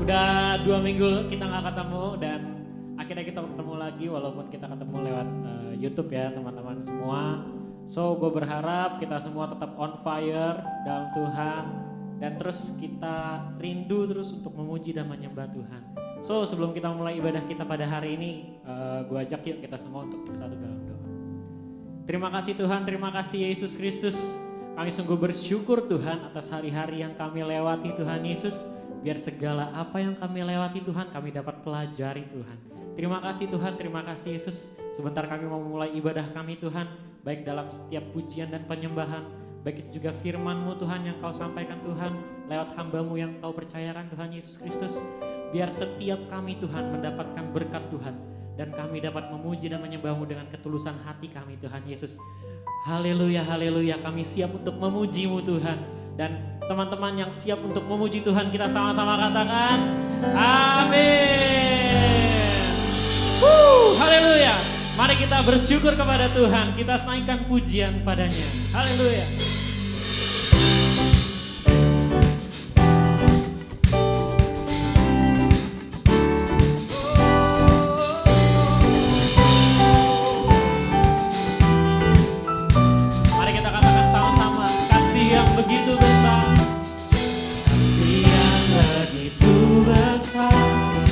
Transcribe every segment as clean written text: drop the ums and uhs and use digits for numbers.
udah 2 minggu kita nggak ketemu dan akhirnya kita ketemu lagi walaupun kita ketemu lewat YouTube ya teman-teman semua. So gue berharap kita semua tetap on fire dalam Tuhan dan terus kita rindu terus untuk memuji dan menyembah Tuhan. So sebelum kita mulai ibadah kita pada hari ini, gue ajak yuk kita semua untuk bersatu dalam doa. Terima kasih Tuhan, terima kasih Yesus Kristus. Kami sungguh bersyukur Tuhan atas hari-hari yang kami lewati Tuhan Yesus. Biar segala apa yang kami lewati Tuhan kami dapat pelajari Tuhan. Terima kasih Tuhan, terima kasih Yesus. Sebentar kami mau mulai ibadah kami Tuhan. Baik dalam setiap pujian dan penyembahan. Baik itu juga firman-Mu Tuhan yang Kau sampaikan Tuhan. Lewat hamba-Mu yang Kau percayakan Tuhan Yesus Kristus. Biar setiap kami Tuhan mendapatkan berkat Tuhan. Dan kami dapat memuji dan menyembah-Mu dengan ketulusan hati kami Tuhan Yesus. Haleluya, haleluya. Kami siap untuk memuji-Mu Tuhan. Dan teman-teman yang siap untuk memuji Tuhan, kita sama-sama katakan amin. Haleluya. Mari kita bersyukur kepada Tuhan, kita naikkan pujian padanya. Haleluya. Mari kita katakan sama-sama, kasih yang begitu besar. Kasih yang begitu besar,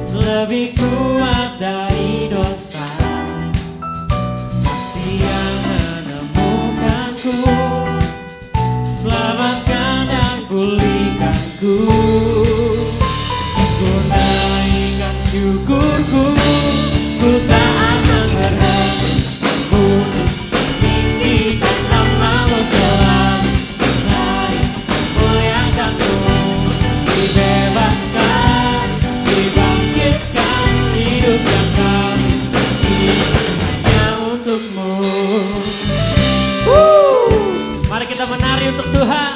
lebih kuat dari dosa. Kasih yang menemukanku, selamatkan dan pulihkanku. Ku naikkan syukurku, ku tak akan berhenti memuji, tinggikan nama-Mu selalu. Naik, muliakan-Mu, dibebaskan, dibangkitkan, hidup yang kami hanya untuk-Mu. Mari kita menari untuk Tuhan.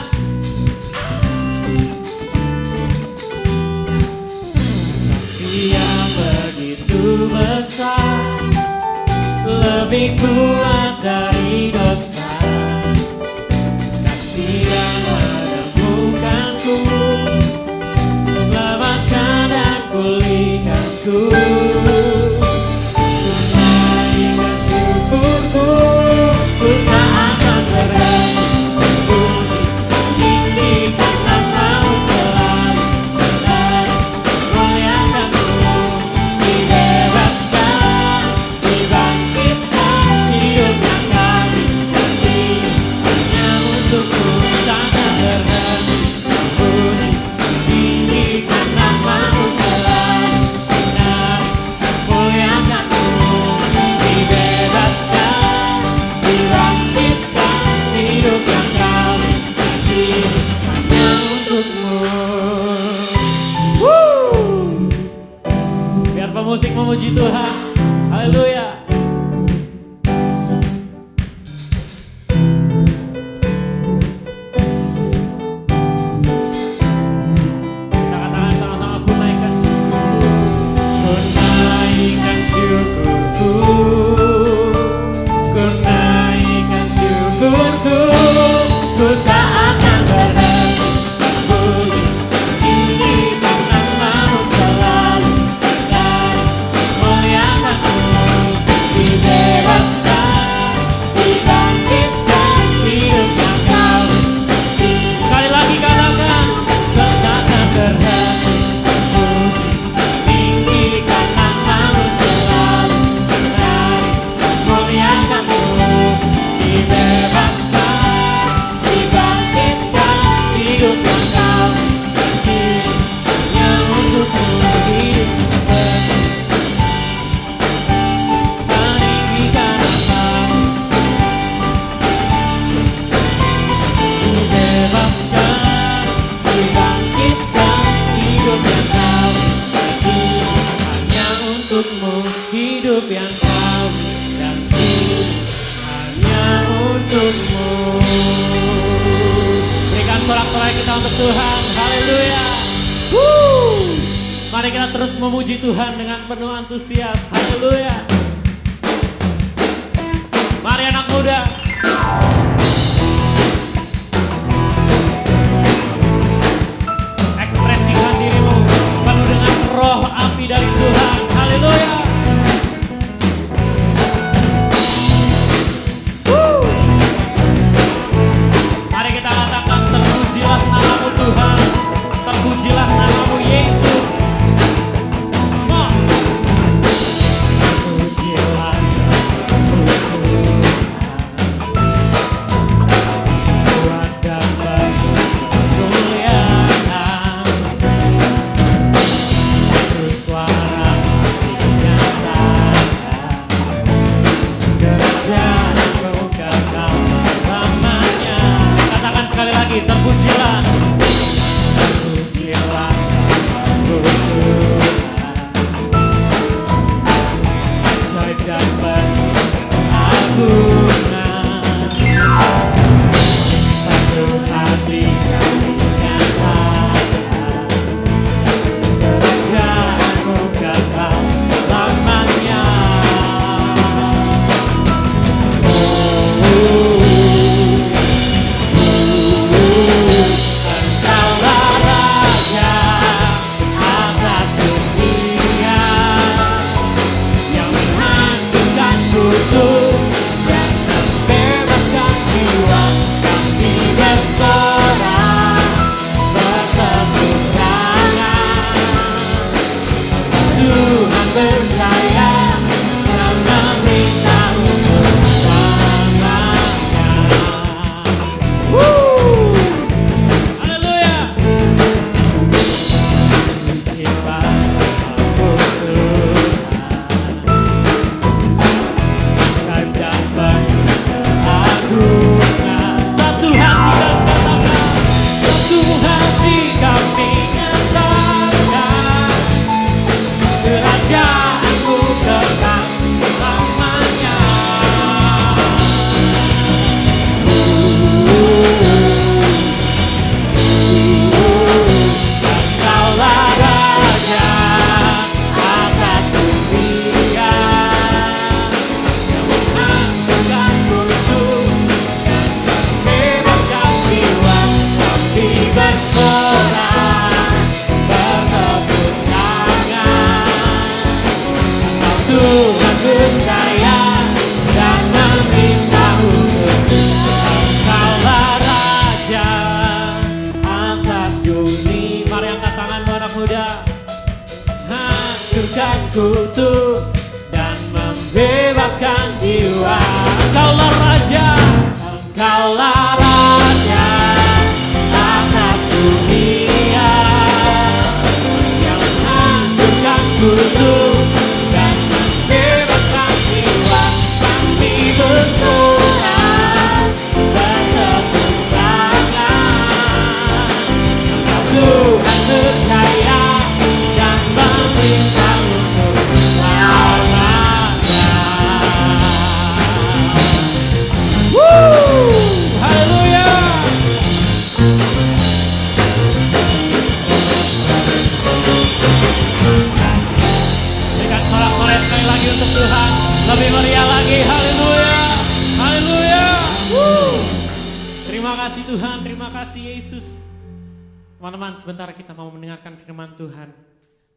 Kasih yang begitu besar, lebih kuat dari dosa. Kasih yang menemukanku, selamatkan dan pulihkanku. Ku naikkan syukurku, ku tak akan berhenti memuji, tinggikan nama-Mu selalu. Dan muliakan-Mu, dibebaskan, dibangkitkan, hidup yang kami nanti hanya untuk-Mu. Jangan berhenti memuji, tinggikan nama-Mu selalu. Dan muliakan-Mu, dibebaskan, dibangkitkan, hidup yang kami nanti hanya untuk-Mu. Biar pemusik memuji Tuhan. Haleluya. Kita katakan sama-sama, ku naikkan syukurku, ku naikkan syukurku, ku naikkan syukurku, ku tak akan berhenti memuji, tinggikan nama-Mu selalu. Dan muliakan-Mu, dibebaskan, dibangkitkan, hidup yang kami nanti. Sekali lagi katakan, tak akan berhenti memuji, tinggikan nama-Mu selalu. Dan muliakan-Mu, dibebaskan, dibangkitkan, hidup yang kami nanti hanya untuk-Mu. Hidup meninggikan nama-Mu, dibebaskan, dibangkitkan, hidup yang kami nanti hanya untuk-Mu. Hidup yang kami nanti hanya untuk-Mu. Berikan sorak-sorai kita untuk Tuhan. Haleluya. Mari kita terus memuji Tuhan dengan penuh antusias. Haleluya. Mari anak muda. Ekspresikan dirimu muda, hancurkan kutuk dan membebaskan jiwa. Engkaulah Raja, Engkaulah Raja atas dunia, yang hancurkan kutuk dan membebaskan jiwa. Kami bersorak bertepuk tangan, Engkau Tuhan percaya dan memerintah untuk selamanya. Haleluya. Berikan sorak-sorai sekali lagi untuk Tuhan, lebih meriah lagi. Haleluya, haleluya. Terima kasih Tuhan, terima kasih Yesus. Teman-teman, sebentar kita mau mendengarkan firman Tuhan.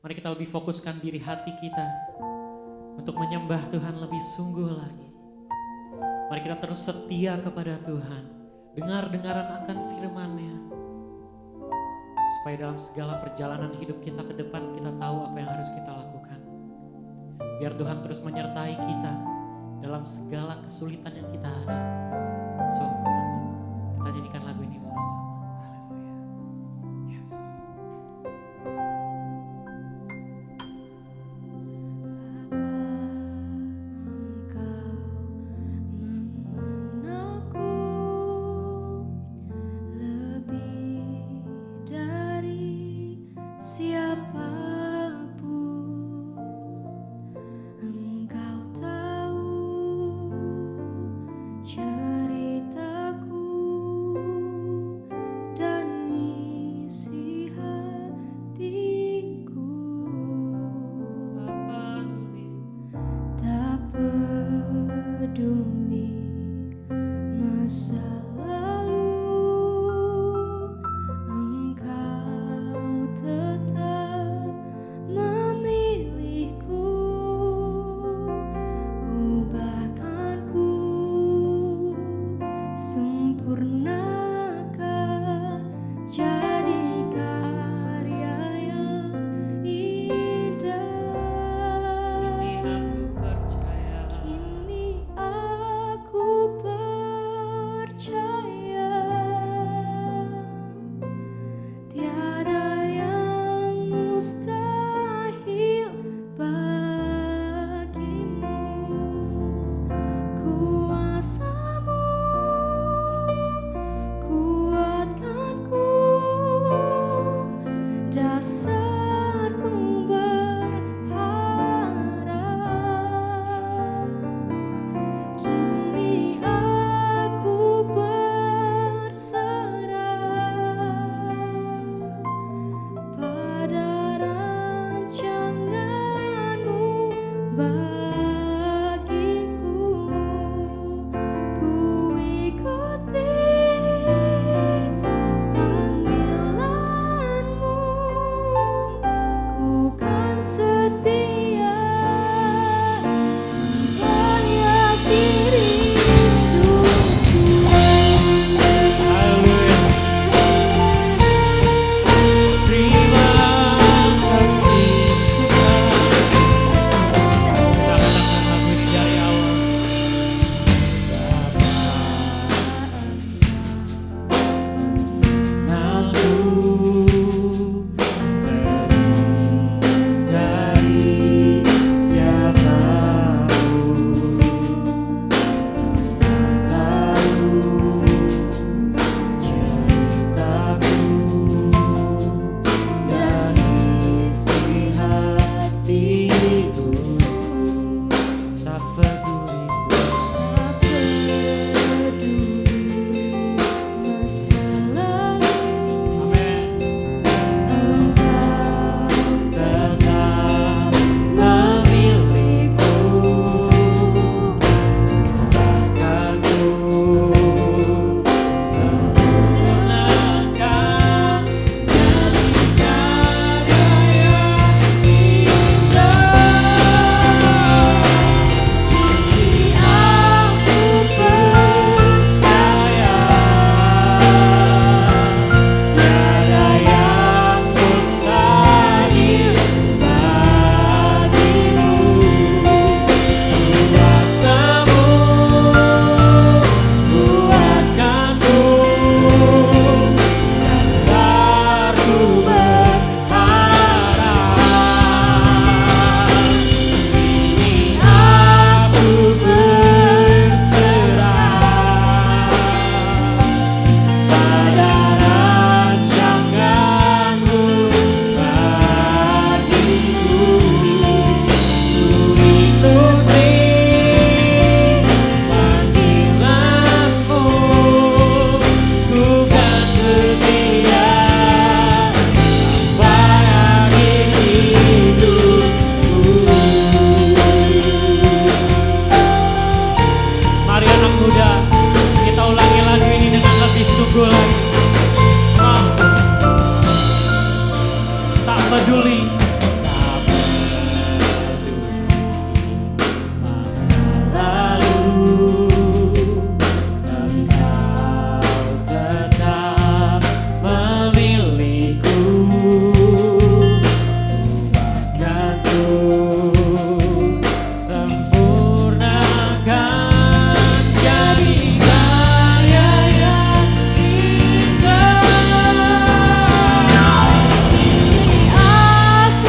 Mari kita lebih fokuskan diri hati kita untuk menyembah Tuhan lebih sungguh lagi. Mari kita terus setia kepada Tuhan, dengar-dengaran akan firman-Nya, supaya dalam segala perjalanan hidup kita ke depan kita tahu apa yang harus kita lakukan. Biar Tuhan terus menyertai kita dalam segala kesulitan yang kita hadapi. So, kita nyanyikan lagu ini bersama-sama. Tetap peduli, tak peduli masa lalu. Engkau tetap memilihku, bahkan ku sempurnakan jadi karya yang indah. Aku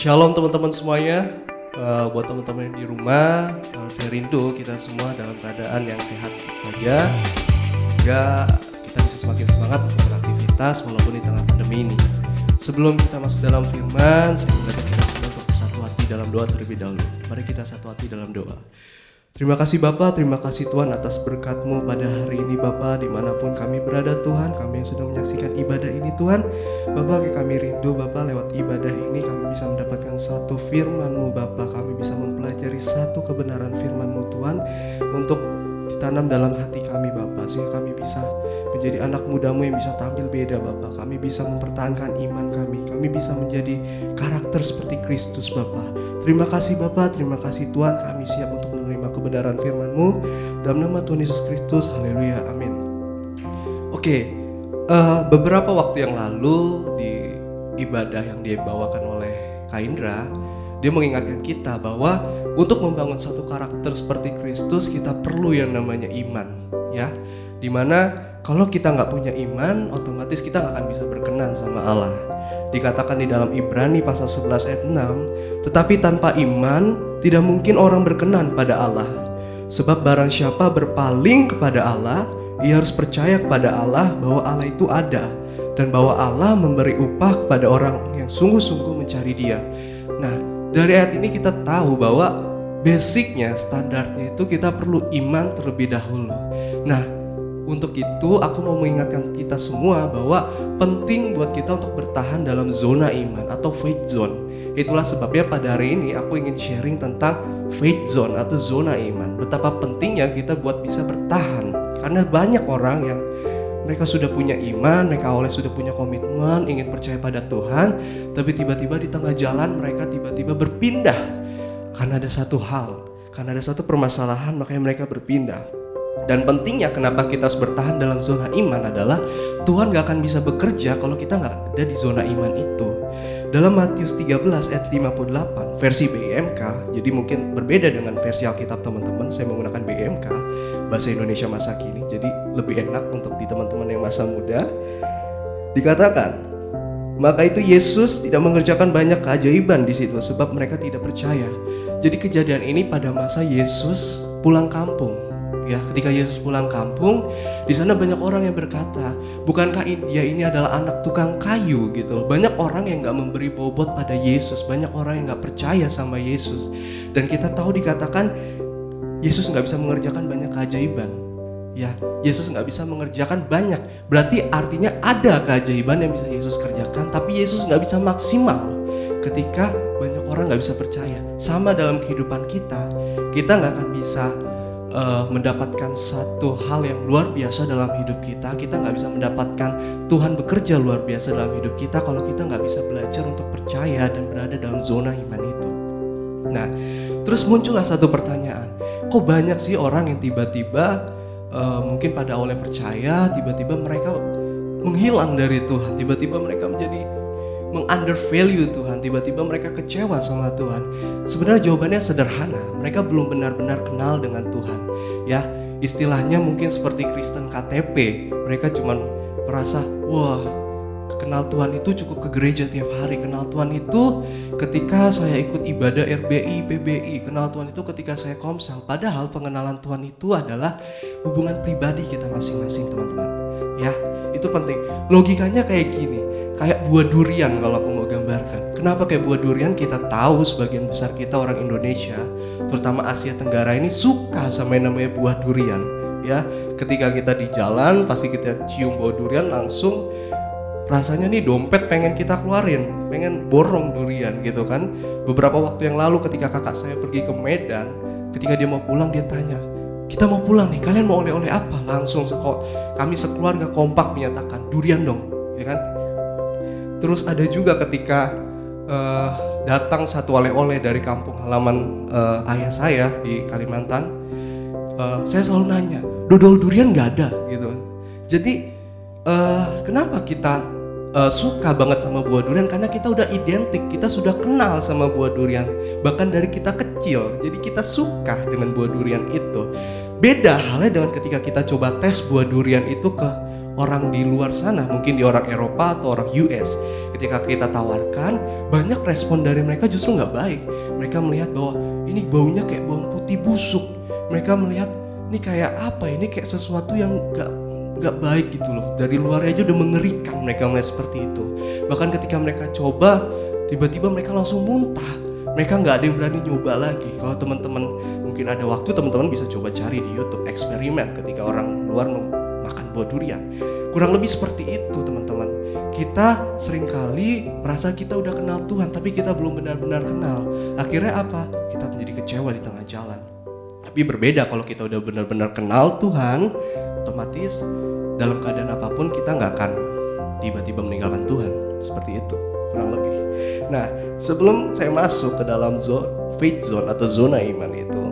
Shalom teman-teman semuanya. Buat teman-teman yang di rumah, saya rindu kita semua dalam keadaan yang sehat saja, sehingga kita bisa semakin semangat untuk beraktivitas walaupun di tengah pandemi ini. Sebelum kita masuk dalam firman, saya mengajak kita semua untuk bersatu hati dalam doa terlebih dahulu. Mari kita satu hati dalam doa. Terima kasih Bapa, terima kasih Tuhan atas berkat-Mu pada hari ini Bapa, dimanapun kami berada Tuhan, kami yang sudah menyaksikan ibadah ini Tuhan. Bapa, kami rindu Bapa, lewat ibadah ini kami bisa mendapatkan satu firman-Mu Bapa, kami bisa mempelajari satu kebenaran firman-Mu Tuhan, untuk ditanam dalam hati kami Bapa, sehingga kami bisa menjadi anak muda-Mu yang bisa tampil beda Bapa. Kami bisa mempertahankan iman kami bisa menjadi karakter seperti Kristus Bapa. Terima kasih Bapa, terima kasih Tuhan, kami siap untuk menerima kebenaran firman-Mu dalam nama Tuhan Yesus Kristus. Haleluya, amin. Oke, beberapa waktu yang lalu di ibadah yang dibawakan oleh Kak Indra, dia mengingatkan kita bahwa untuk membangun satu karakter seperti Kristus kita perlu yang namanya iman, ya. Dimana kalau kita nggak punya iman, otomatis kita nggak akan bisa berkenan sama Allah. Dikatakan di dalam Ibrani pasal 11 ayat 6, tetapi tanpa iman tidak mungkin orang berkenan pada Allah. Sebab barang siapa berpaling kepada Allah, ia harus percaya kepada Allah bahwa Allah itu ada, dan bahwa Allah memberi upah kepada orang yang sungguh-sungguh mencari Dia. Nah, dari ayat ini kita tahu bahwa basicnya, standarnya itu kita perlu iman terlebih dahulu. Nah, untuk itu aku mau mengingatkan kita semua bahwa penting buat kita untuk bertahan dalam zona iman atau faith zone. Itulah sebabnya pada hari ini aku ingin sharing tentang faith zone atau zona iman. Betapa pentingnya kita buat bisa bertahan. Karena banyak orang yang mereka sudah punya iman, mereka awalnya sudah punya komitmen, ingin percaya pada Tuhan, tapi tiba-tiba di tengah jalan mereka tiba-tiba berpindah. Karena ada satu hal, karena ada satu permasalahan, makanya mereka berpindah. Dan pentingnya kenapa kita harus bertahan dalam zona iman adalah Tuhan gak akan bisa bekerja kalau kita gak ada di zona iman itu. Dalam Matius 13 ayat 58 versi BMK, jadi mungkin berbeda dengan versi Alkitab teman-teman, saya menggunakan BMK, bahasa Indonesia masa kini, jadi lebih enak untuk di teman-teman yang masa muda. Dikatakan, maka itu Yesus tidak mengerjakan banyak keajaiban di situ sebab mereka tidak percaya. Jadi kejadian ini pada masa Yesus pulang kampung. Ya, ketika Yesus pulang kampung, di sana banyak orang yang berkata, bukankah dia ini adalah anak tukang kayu gitu. Banyak orang yang gak memberi bobot pada Yesus, banyak orang yang gak percaya sama Yesus. Dan kita tahu dikatakan Yesus gak bisa mengerjakan banyak keajaiban. Ya, Yesus gak bisa mengerjakan banyak, berarti artinya ada keajaiban yang bisa Yesus kerjakan, tapi Yesus gak bisa maksimal ketika banyak orang gak bisa percaya. Sama dalam kehidupan kita gak akan bisa mendapatkan satu hal yang luar biasa dalam hidup kita. Kita gak bisa mendapatkan Tuhan bekerja luar biasa dalam hidup kita kalau kita gak bisa belajar untuk percaya dan berada dalam zona iman itu. Nah, terus muncullah satu pertanyaan, kok banyak sih orang yang tiba-tiba mungkin pada awalnya percaya, tiba-tiba mereka menghilang dari Tuhan, tiba-tiba mereka menjadi meng-undervalue Tuhan, tiba-tiba mereka kecewa sama Tuhan. Sebenarnya jawabannya sederhana, mereka belum benar-benar kenal dengan Tuhan. Ya, istilahnya mungkin seperti Kristen KTP, mereka cuma merasa, wah, kenal Tuhan itu cukup ke gereja tiap hari, kenal Tuhan itu ketika saya ikut ibadah RBI, PBI, kenal Tuhan itu ketika saya komsel. Padahal pengenalan Tuhan itu adalah hubungan pribadi kita masing-masing teman-teman. Ya, itu penting. Logikanya kayak gini, kayak buah durian kalau aku mau gambarkan. Kenapa kayak buah durian? Kita tahu sebagian besar kita orang Indonesia, terutama Asia Tenggara ini suka sama yang namanya buah durian. Ya, ketika kita di jalan pasti kita cium bau durian langsung rasanya nih dompet pengen kita keluarin, pengen borong durian gitu kan. Beberapa waktu yang lalu ketika kakak saya pergi ke Medan, ketika dia mau pulang dia tanya, kita mau pulang nih, kalian mau oleh-oleh apa? Langsung kami sekeluarga kompak menyatakan durian dong, ya kan? Terus ada juga ketika datang satu oleh-oleh dari kampung halaman ayah saya di Kalimantan, saya selalu nanya, dodol durian nggak ada gitu. Jadi kenapa kita suka banget sama buah durian? Karena kita udah identik, kita sudah kenal sama buah durian bahkan dari kita kecil. Jadi kita suka dengan buah durian itu. Beda halnya dengan ketika kita coba tes buah durian itu ke orang di luar sana, mungkin di orang Eropa atau orang US, ketika kita tawarkan, banyak respon dari mereka justru nggak baik. Mereka melihat bahwa ini baunya kayak bawang putih busuk. Mereka melihat ini kayak apa? Ini kayak sesuatu yang nggak baik gitu loh. Dari luar aja udah mengerikan mereka melihat seperti itu. Bahkan ketika mereka coba, tiba-tiba mereka langsung muntah. Mereka nggak ada yang berani nyoba lagi. Kalau teman-teman mungkin ada waktu, teman-teman bisa coba cari di YouTube eksperimen ketika orang luar makan buah durian. Kurang lebih seperti itu teman-teman. Kita seringkali merasa kita udah kenal Tuhan, tapi kita belum benar-benar kenal. Akhirnya apa? Kita menjadi kecewa di tengah jalan. Tapi berbeda kalau kita udah benar-benar kenal Tuhan, otomatis dalam keadaan apapun kita nggak akan tiba-tiba meninggalkan Tuhan. Seperti itu kurang lebih. Nah, sebelum saya masuk ke dalam faith zone atau zona iman itu,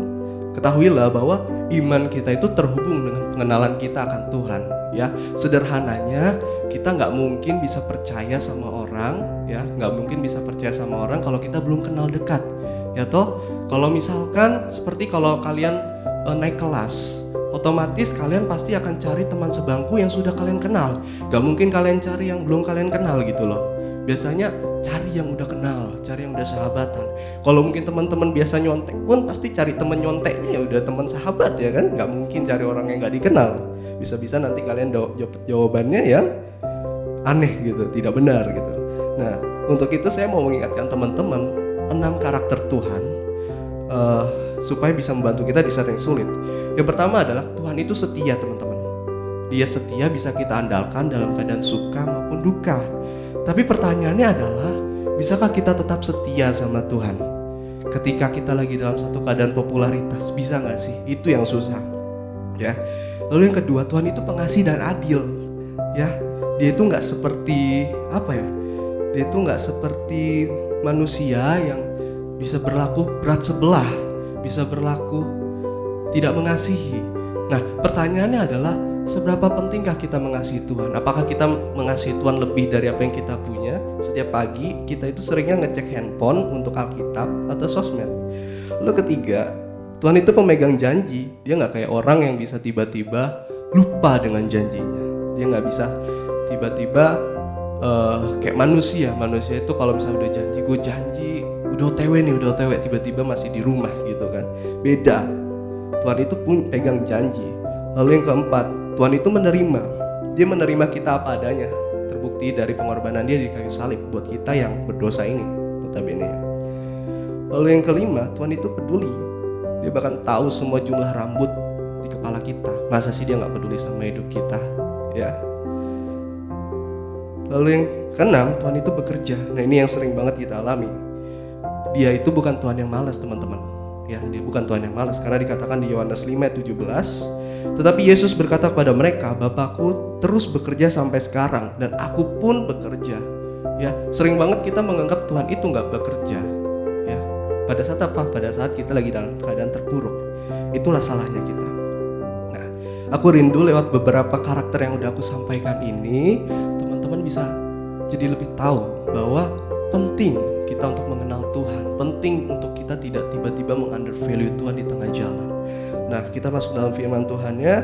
ketahuilah bahwa iman kita itu terhubung dengan pengenalan kita akan Tuhan. Ya, sederhananya kita nggak mungkin bisa percaya sama orang, ya, nggak mungkin bisa percaya sama orang kalau kita belum kenal dekat. Ya toh, kalau misalkan seperti kalau kalian naik kelas, otomatis kalian pasti akan cari teman sebangku yang sudah kalian kenal. Gak mungkin kalian cari yang belum kalian kenal gitu loh. Biasanya cari yang udah kenal, cari yang udah sahabatan. Kalau mungkin teman-teman biasa nyontek pun pasti cari teman nyonteknya ya udah teman sahabat ya kan. Gak mungkin cari orang yang gak dikenal. Bisa-bisa nanti kalian jawabannya yang aneh gitu, tidak benar gitu. Nah, untuk itu saya mau mengingatkan teman-teman 6 karakter Tuhan supaya bisa membantu kita di saat yang sulit. Yang pertama adalah Tuhan itu setia teman-teman. Dia setia, bisa kita andalkan dalam keadaan suka maupun duka. Tapi pertanyaannya adalah, bisakah kita tetap setia sama Tuhan ketika kita lagi dalam satu keadaan popularitas? Bisa gak sih? Itu yang susah ya. Lalu yang kedua, Tuhan itu pengasih dan adil ya. Dia itu gak seperti apa ya, dia itu gak seperti manusia yang bisa berlaku berat sebelah, bisa berlaku tidak mengasihi. Nah, pertanyaannya adalah seberapa pentingkah kita mengasihi Tuhan? Apakah kita mengasihi Tuhan lebih dari apa yang kita punya? Setiap pagi kita itu seringnya ngecek handphone untuk Alkitab atau sosmed. Lalu ketiga, Tuhan itu pemegang janji. Dia gak kayak orang yang bisa tiba-tiba lupa dengan janjinya. Dia gak bisa tiba-tiba kayak manusia. Manusia itu kalau misalnya udah janji, gue janji udah OTW tiba-tiba masih di rumah gitu kan. Beda. Tuhan itu pun pegang janji. Lalu yang keempat, Tuhan itu menerima. Dia menerima kita apa adanya. Terbukti dari pengorbanan dia di kayu salib buat kita yang berdosa ini, notabene ya. Lalu yang kelima, Tuhan itu peduli. Dia bahkan tahu semua jumlah rambut di kepala kita. Masa sih dia gak peduli sama hidup kita? Ya. Lalu yang keenam, Tuhan itu bekerja. Nah, ini yang sering banget kita alami. Dia itu bukan Tuhan yang malas teman-teman. Ya, dia bukan Tuhan yang malas, karena dikatakan di Yohanes 5:17, tetapi Yesus berkata kepada mereka, Bapakku terus bekerja sampai sekarang dan aku pun bekerja. Ya, sering banget kita menganggap Tuhan itu nggak bekerja. Ya, pada saat apa? Pada saat kita lagi dalam keadaan terpuruk. Itulah salahnya kita. Nah, aku rindu lewat beberapa karakter yang udah aku sampaikan ini, teman-teman bisa jadi lebih tahu bahwa penting kita untuk mengenal Tuhan, penting untuk kita tidak tiba-tiba meng-undervalue Tuhan di tengah jalan. Nah, kita masuk dalam firman Tuhannya.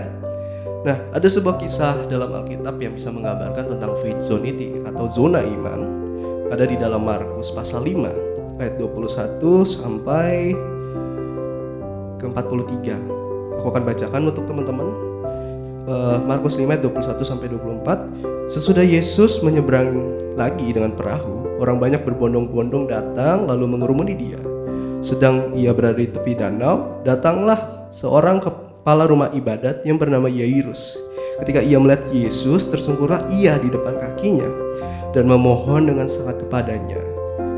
Nah, ada sebuah kisah dalam Alkitab yang bisa menggambarkan tentang faith zone ini atau zona iman. Ada di dalam Markus pasal 5 ayat 21 sampai ke 43. Aku akan bacakan untuk teman-teman. Markus 5 ayat 21 sampai 24. Sesudah Yesus menyeberang lagi dengan perahu, orang banyak berbondong-bondong datang lalu mengerumuni dia. Sedang ia berada di tepi danau, datanglah seorang kepala rumah ibadat yang bernama Yairus. Ketika ia melihat Yesus, tersungkurlah ia di depan kakinya dan memohon dengan sangat kepadanya.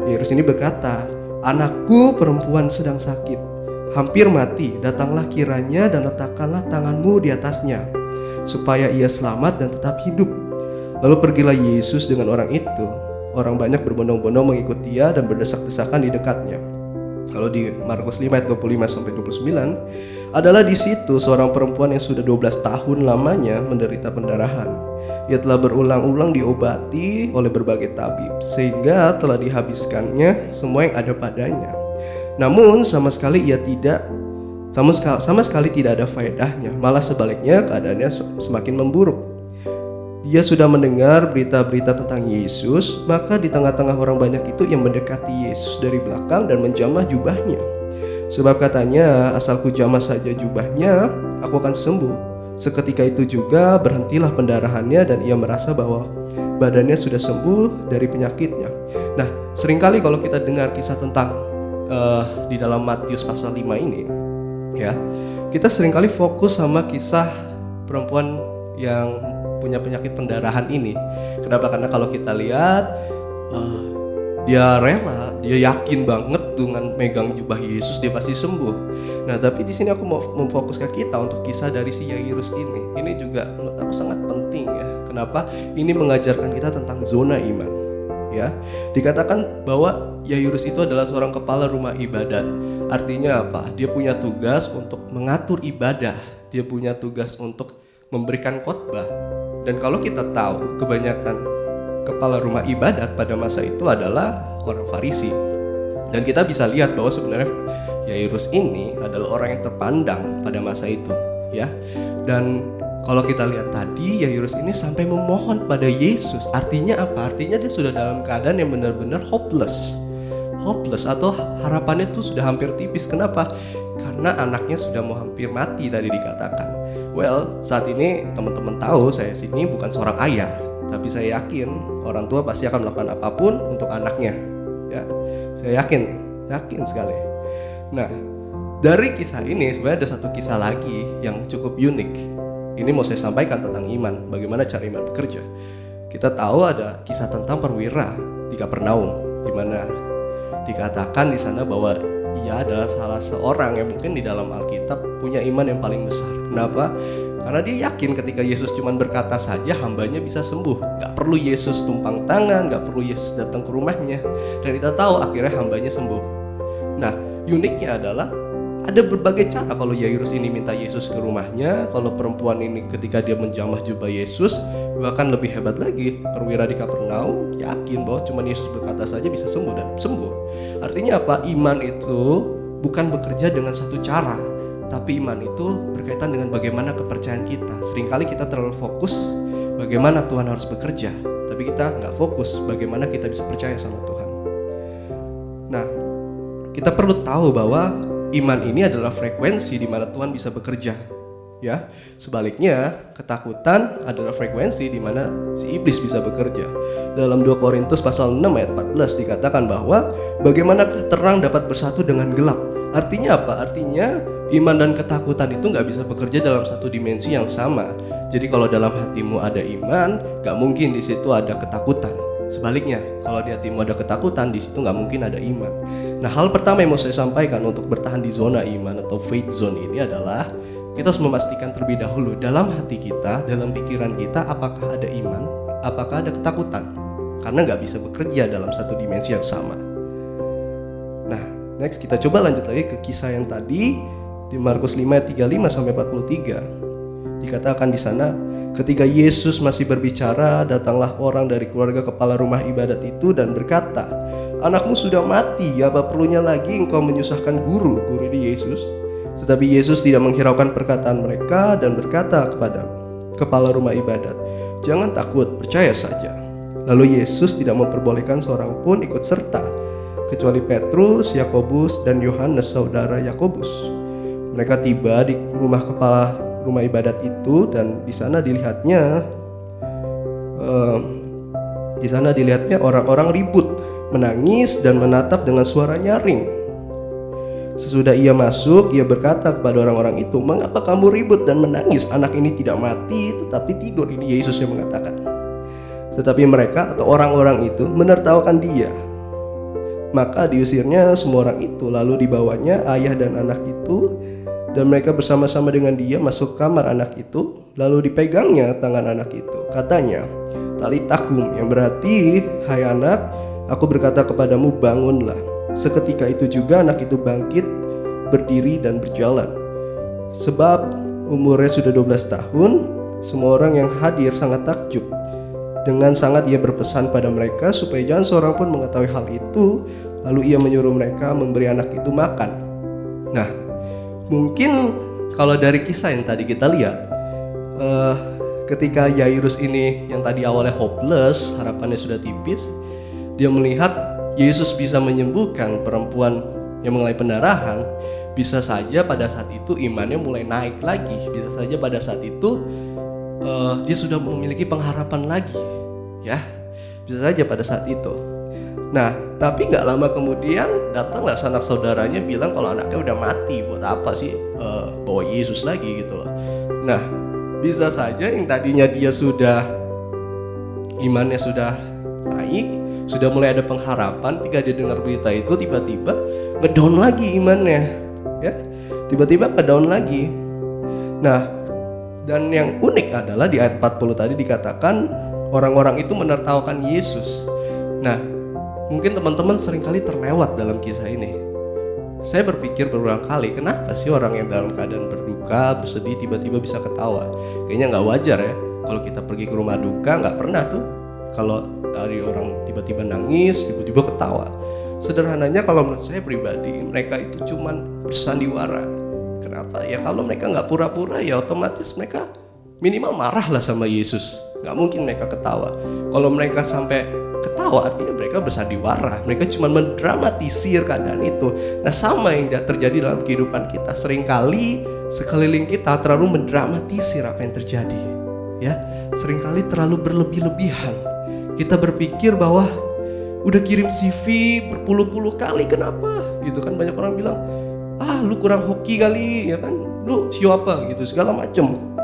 Yairus ini berkata, "Anakku perempuan sedang sakit, hampir mati. Datanglah kiranya dan letakkanlah tanganmu di atasnya, supaya ia selamat dan tetap hidup." Lalu pergilah Yesus dengan orang itu. Orang banyak berbondong-bondong mengikut dia dan berdesak-desakan di dekatnya. Kalau di Markus 5 ayat 25 sampai 29, adalah di situ seorang perempuan yang sudah 12 tahun lamanya menderita pendarahan. Ia telah berulang-ulang diobati oleh berbagai tabib, sehingga telah dihabiskannya semua yang ada padanya. Namun sama sekali tidak ada faedahnya, malah sebaliknya keadaannya semakin memburuk. Dia sudah mendengar berita-berita tentang Yesus, maka di tengah-tengah orang banyak itu ia mendekati Yesus dari belakang dan menjamah jubahnya. Sebab katanya, asalku jamah saja jubahnya, aku akan sembuh. Seketika itu juga berhentilah pendarahannya dan ia merasa bahwa badannya sudah sembuh dari penyakitnya. Nah, seringkali kalau kita dengar kisah tentang di dalam Matius pasal 5 ini, ya, kita seringkali fokus sama kisah perempuan yang punya penyakit pendarahan ini. Kenapa? Karena kalau kita lihat dia rela, dia yakin banget dengan megang jubah Yesus dia pasti sembuh. Nah, tapi di sini aku mau memfokuskan kita untuk kisah dari si Yairus ini. Ini juga menurut aku sangat penting ya. Kenapa? Ini mengajarkan kita tentang zona iman. Ya, dikatakan bahwa Yairus itu adalah seorang kepala rumah ibadat. Artinya apa? Dia punya tugas untuk mengatur ibadah. Dia punya tugas untuk memberikan khotbah. Dan kalau kita tahu, kebanyakan kepala rumah ibadat pada masa itu adalah orang Farisi. Dan kita bisa lihat bahwa sebenarnya Yairus ini adalah orang yang terpandang pada masa itu, ya. Dan kalau kita lihat tadi, Yairus ini sampai memohon pada Yesus. Artinya apa? Artinya dia sudah dalam keadaan yang benar-benar hopeless atau harapannya tuh sudah hampir tipis. Kenapa? Karena anaknya sudah mau hampir mati tadi dikatakan. Well, saat ini teman-teman tahu saya sini bukan seorang ayah, tapi saya yakin orang tua pasti akan melakukan apapun untuk anaknya. Ya, saya yakin sekali. Nah, dari kisah ini sebenarnya ada satu kisah lagi yang cukup unik. Ini mau saya sampaikan tentang iman, bagaimana cara iman bekerja. Kita tahu ada kisah tentang perwira di Kapernaum, di mana dikatakan di sana bahwa ia adalah salah seorang yang mungkin di dalam Alkitab punya iman yang paling besar. Kenapa? Karena dia yakin ketika Yesus cuma berkata saja hambanya bisa sembuh. Gak perlu Yesus tumpang tangan, gak perlu Yesus datang ke rumahnya. Dan kita tahu akhirnya hambanya sembuh. Nah, uniknya adalah ada berbagai cara kalau Yairus ini minta Yesus ke rumahnya. Kalau perempuan ini ketika dia menjamah jubah Yesus, bahkan lebih hebat lagi, perwira di Kapernaum yakin bahwa cuma Yesus berkata saja bisa sembuh dan sembuh. Artinya apa? Iman itu bukan bekerja dengan satu cara, tapi iman itu berkaitan dengan bagaimana kepercayaan kita. Seringkali kita terlalu fokus bagaimana Tuhan harus bekerja, tapi kita nggak fokus bagaimana kita bisa percaya sama Tuhan. Nah, kita perlu tahu bahwa iman ini adalah frekuensi di mana Tuhan bisa bekerja. Ya, sebaliknya ketakutan adalah frekuensi di mana si iblis bisa bekerja. Dalam 2 Korintus pasal 6 ayat 14 dikatakan bahwa bagaimana terang dapat bersatu dengan gelap. Artinya apa? Artinya iman dan ketakutan itu nggak bisa bekerja dalam satu dimensi yang sama. Jadi kalau dalam hatimu ada iman, nggak mungkin di situ ada ketakutan. Sebaliknya, kalau di hatimu ada ketakutan, di situ nggak mungkin ada iman. Nah, hal pertama yang mau saya sampaikan untuk bertahan di zona iman atau faith zone ini adalah kita harus memastikan terlebih dahulu dalam hati kita, dalam pikiran kita, apakah ada iman, apakah ada ketakutan. Karena nggak bisa bekerja dalam satu dimensi yang sama. Nah, next kita coba lanjut lagi ke kisah yang tadi di Markus 5 ayat 35 sampai 43. Dikatakan di sana, ketika Yesus masih berbicara, datanglah orang dari keluarga kepala rumah ibadat itu dan berkata, "Anakmu sudah mati, apa perlunya lagi engkau menyusahkan guru di Yesus?" Tetapi Yesus tidak menghiraukan perkataan mereka dan berkata kepada kepala rumah ibadat, "Jangan takut, percaya saja." Lalu Yesus tidak memperbolehkan seorang pun ikut serta, kecuali Petrus, Yakobus, dan Yohanes saudara Yakobus. Mereka tiba di rumah kepala rumah ibadat itu dan di sana dilihatnya orang-orang ribut, menangis dan menatap dengan suara nyaring. Sesudah ia masuk, ia berkata kepada orang-orang itu, "Mengapa kamu ribut dan menangis? Anak ini tidak mati, tetapi tidur." Ini Yesus yang mengatakan. Tetapi mereka atau orang-orang itu menertawakan dia. Maka diusirnya semua orang itu, lalu dibawanya ayah dan anak itu, dan mereka bersama-sama dengan dia masuk kamar anak itu, lalu dipegangnya tangan anak itu. Katanya, "Talitakum," yang berarti, "Hai anak, aku berkata kepadamu, bangunlah." Seketika itu juga anak itu bangkit, berdiri dan berjalan. Sebab umurnya sudah 12 tahun, semua orang yang hadir sangat takjub. Dengan sangat ia berpesan pada mereka supaya jangan seorang pun mengetahui hal itu. Lalu ia menyuruh mereka memberi anak itu makan. Nah, mungkin kalau dari kisah yang tadi kita lihat, ketika Yairus ini yang tadi awalnya hopeless, harapannya sudah tipis, dia melihat Yesus bisa menyembuhkan perempuan yang mengalami pendarahan. Bisa saja pada saat itu imannya mulai naik lagi. Bisa saja pada saat itu dia sudah memiliki pengharapan lagi, ya. Bisa saja pada saat itu. Nah, tapi nggak lama kemudian datanglah sanak saudaranya bilang kalau anaknya udah mati. Buat apa sih bawa Yesus lagi gitu loh. Nah, bisa saja yang tadinya dia sudah imannya sudah naik, sudah mulai ada pengharapan, ketika dia dengar berita itu tiba-tiba ngedown lagi imannya, ya. Tiba-tiba ngedown lagi. Nah, dan yang unik adalah di ayat 40 tadi dikatakan orang-orang itu menertawakan Yesus. Nah, mungkin teman-teman seringkali terlewat dalam kisah ini. Saya berpikir berulang kali, kenapa sih orang yang dalam keadaan berduka, bersedih, tiba-tiba bisa ketawa? Kayaknya nggak wajar ya. Kalau kita pergi ke rumah duka, nggak pernah tuh. Kalau dari orang tiba-tiba nangis, tiba-tiba ketawa. Sederhananya kalau menurut saya pribadi, mereka itu cuman bersandiwara. Kenapa? Ya kalau mereka nggak pura-pura, ya otomatis mereka minimal marah lah sama Yesus. Nggak mungkin mereka ketawa. Kalau mereka sampai ketawa, artinya mereka bersandiwara. Mereka cuma mendramatisir keadaan itu. Nah, sama yang terjadi dalam kehidupan kita. Seringkali sekeliling kita terlalu mendramatisir apa yang terjadi, ya. Seringkali terlalu berlebih-lebihan. Kita berpikir bahwa udah kirim CV berpuluh-puluh kali, kenapa? Gitu kan, banyak orang bilang, lu kurang hoki kali, ya kan? Lu siapa gitu, segala macam.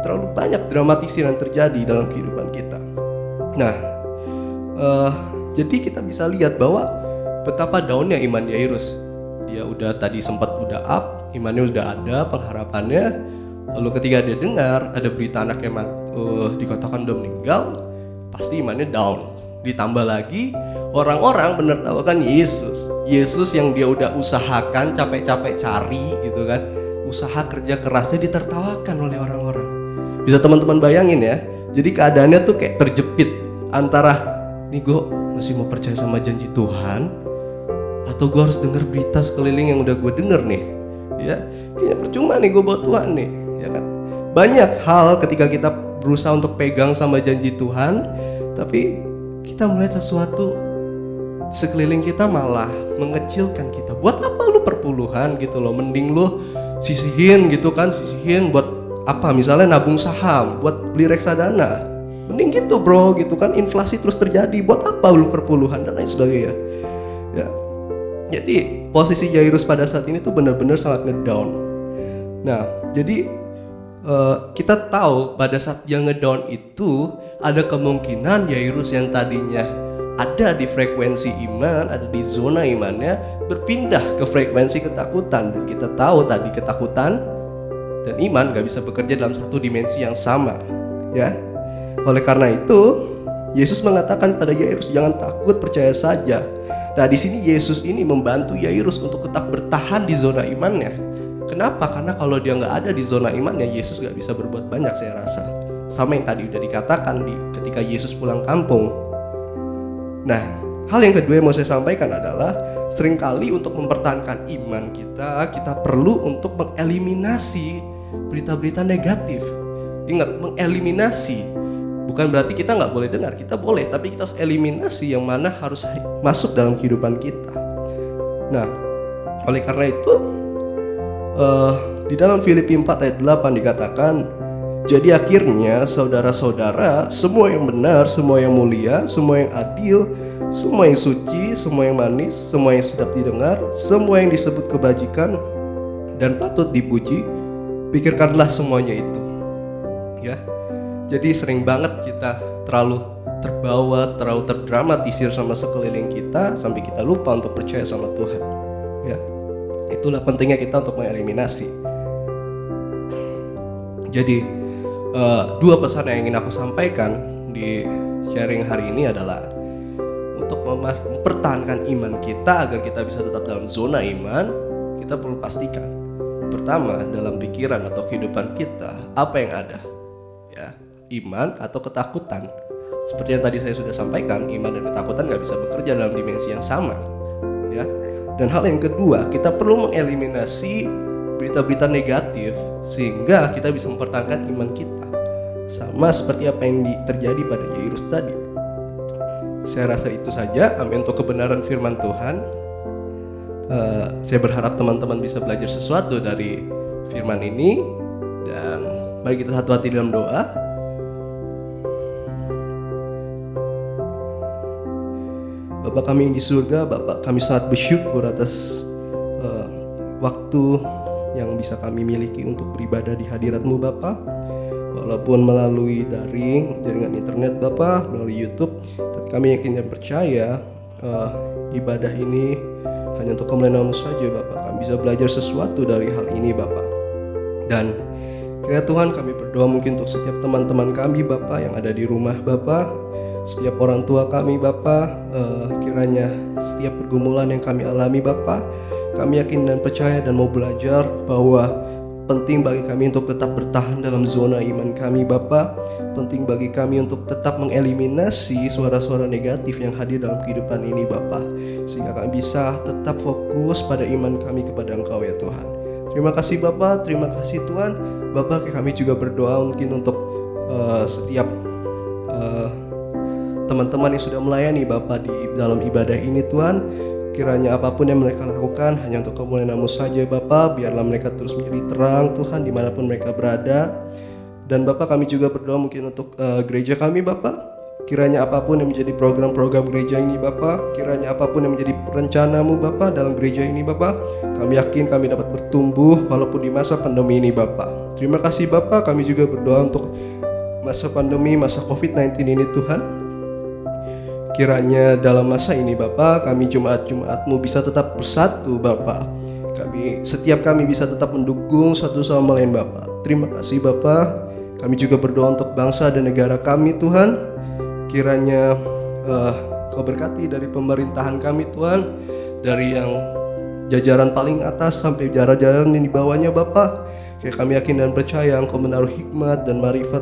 Terlalu banyak dramatisir yang terjadi dalam kehidupan kita. Nah, jadi kita bisa lihat bahwa betapa downnya iman Yairus. Dia udah tadi sempat udah up, imannya udah ada, pengharapannya. Lalu ketika dia dengar ada berita anaknya dikatakan udah meninggal, pasti imannya down. Ditambah lagi orang-orang menertawakan Yesus. Yesus yang dia udah usahakan, capek-capek cari gitu kan, usaha kerja kerasnya ditertawakan oleh orang-orang. Bisa teman-teman bayangin ya. Jadi keadaannya tuh kayak terjepit antara nih gue masih mau percaya sama janji Tuhan, atau gue harus dengar berita sekeliling yang udah gue denger nih, ya kayaknya percuma nih gue buat Tuhan nih, ya kan. Banyak hal ketika kita berusaha untuk pegang sama janji Tuhan, tapi kita melihat sesuatu sekeliling kita malah mengecilkan kita. Buat apa lu perpuluhan gitu loh, mending lu sisihin gitu kan, sisihin buat apa, misalnya nabung saham buat beli reksadana, mending gitu bro gitu kan. Inflasi terus terjadi, buat apa lu perpuluhan dan lain sebagainya, ya. Jadi posisi Yairus pada saat ini tuh benar-benar sangat ngedown. Nah, jadi kita tahu pada saat dia ngedown itu ada kemungkinan Yairus yang tadinya ada di frekuensi iman, ada di zona imannya, berpindah ke frekuensi ketakutan. Dan kita tahu tadi ketakutan dan iman gak bisa bekerja dalam satu dimensi yang sama, ya. Oleh karena itu, Yesus mengatakan pada Yairus, jangan takut, percaya saja. Nah, di sini Yesus ini membantu Yairus untuk tetap bertahan di zona imannya. Kenapa? Karena kalau dia nggak ada di zona imannya, Yesus nggak bisa berbuat banyak, saya rasa. Sama yang tadi udah dikatakan ketika Yesus pulang kampung. Nah, hal yang kedua yang mau saya sampaikan adalah seringkali untuk mempertahankan iman kita perlu untuk mengeliminasi berita-berita negatif. Ingat, mengeliminasi. Bukan berarti kita nggak boleh dengar, kita boleh, tapi kita harus eliminasi yang mana harus masuk dalam kehidupan kita. Nah, oleh karena itu, di dalam Filipi 4 ayat 8 dikatakan, jadi akhirnya saudara-saudara, semua yang benar, semua yang mulia, semua yang adil, semua yang suci, semua yang manis, semua yang sedap didengar, semua yang disebut kebajikan dan patut dipuji, pikirkanlah semuanya itu, ya. Jadi sering banget kita terlalu terbawa, terlalu terdramatisir sama sekeliling kita sampai kita lupa untuk percaya sama Tuhan, ya. Itulah pentingnya kita untuk mengeliminasi. Jadi dua pesan yang ingin aku sampaikan di sharing hari ini adalah untuk mempertahankan iman kita agar kita bisa tetap dalam zona iman. Kita perlu pastikan, pertama, dalam pikiran atau kehidupan kita apa yang ada, ya. Iman atau ketakutan. Seperti yang tadi saya sudah sampaikan, iman dan ketakutan gak bisa bekerja dalam dimensi yang sama, ya. Dan hal yang kedua, kita perlu mengeliminasi berita-berita negatif sehingga kita bisa mempertahankan iman kita. sama seperti apa yang terjadi pada Yairus tadi. Saya rasa itu saja. Amin untuk kebenaran firman Tuhan. Saya berharap teman-teman bisa belajar sesuatu dari firman ini, dan mari kita satu hati dalam doa. Bapa kami yang di surga, Bapa, kami sangat bersyukur atas waktu yang bisa kami miliki untuk beribadah di hadirat-Mu Bapa. Walaupun melalui daring, jaringan internet Bapa, melalui YouTube, tapi kami yakin dan percaya ibadah ini hanya untuk kemuliaan Nama-Mu saja Bapa. Kami bisa belajar sesuatu dari hal ini Bapa. Dan kiranya Tuhan, kami berdoa mungkin untuk setiap teman-teman kami Bapa yang ada di rumah Bapa, setiap orang tua kami Bapa, kiranya setiap pergumulan yang kami alami Bapa, kami yakin dan percaya dan mau belajar bahwa penting bagi kami untuk tetap bertahan dalam zona iman kami Bapa. Penting bagi kami untuk tetap mengeliminasi suara-suara negatif yang hadir dalam kehidupan ini Bapa, sehingga kami bisa tetap fokus pada iman kami kepada Engkau ya Tuhan. Terima kasih Bapa, terima kasih Tuhan. Bapa, kami juga berdoa mungkin untuk setiap teman-teman yang sudah melayani Bapa di dalam ibadah ini Tuhan. Kiranya apapun yang mereka lakukan hanya untuk kemuliaan Nama-Mu saja Bapa. Biarlah mereka terus menjadi terang Tuhan dimanapun mereka berada. Dan Bapa, kami juga berdoa mungkin untuk gereja kami Bapa. Kiranya apapun yang menjadi program-program gereja ini Bapa, kiranya apapun yang menjadi rencana-Mu Bapa dalam gereja ini Bapa, kami yakin kami dapat bertumbuh walaupun di masa pandemi ini Bapa. Terima kasih Bapa. Kami juga berdoa untuk masa pandemi, masa COVID-19 ini Tuhan. Kiranya dalam masa ini Bapa, kami jemaat-jemaat-Mu bisa tetap bersatu Bapa. Setiap kami bisa tetap mendukung satu sama lain Bapa. Terima kasih Bapa. Kami juga berdoa untuk bangsa dan negara kami Tuhan. Kiranya Kau berkati dari pemerintahan kami Tuhan, dari yang jajaran paling atas sampai jajaran yang di bawahnya Bapa. Kiranya kami yakin dan percaya Engkau menaruh hikmat dan marifat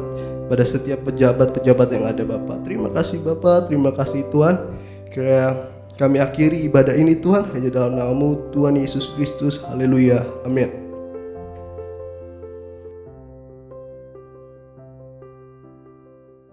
pada setiap pejabat-pejabat yang ada Bapa. Terima kasih Bapa, terima kasih Tuhan. Kiranya kami akhiri ibadah ini Tuhan hanya dalam nama-Mu Tuhan Yesus Kristus. Haleluya. Amin.